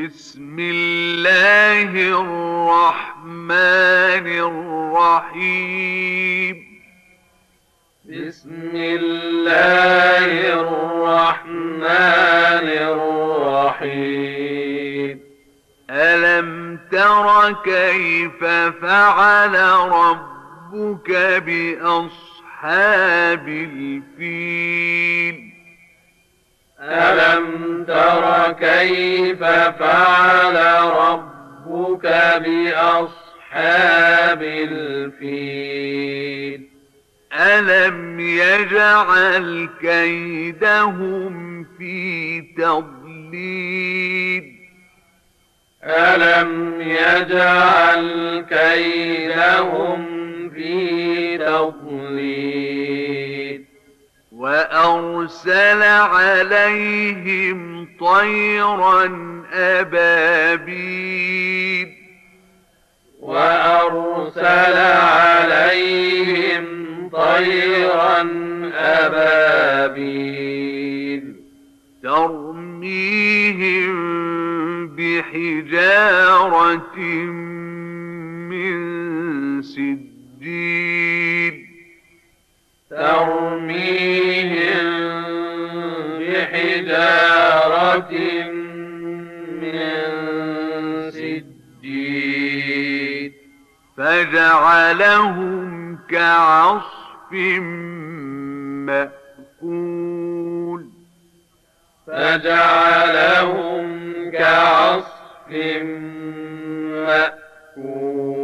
بسم الله الرحمن الرحيم. بسم الله الرحمن الرحيم. ألم تر كيف فعل ربك بأصحاب الفيل؟ ألم تر كيف فعل ربك بأصحاب الفيل؟ ألم يجعل كيدهم في تضليل؟ ألم يجعل كيدهم في تضليل؟ وأرسل عليهم طيرا أبابيل وأرسل عليهم طيرا أبابيل ترميهم بحجارة من سجيل ترميهم بحجارة من سجيل فجعلهم كعصف مأكول فجعلهم كعصف مأكول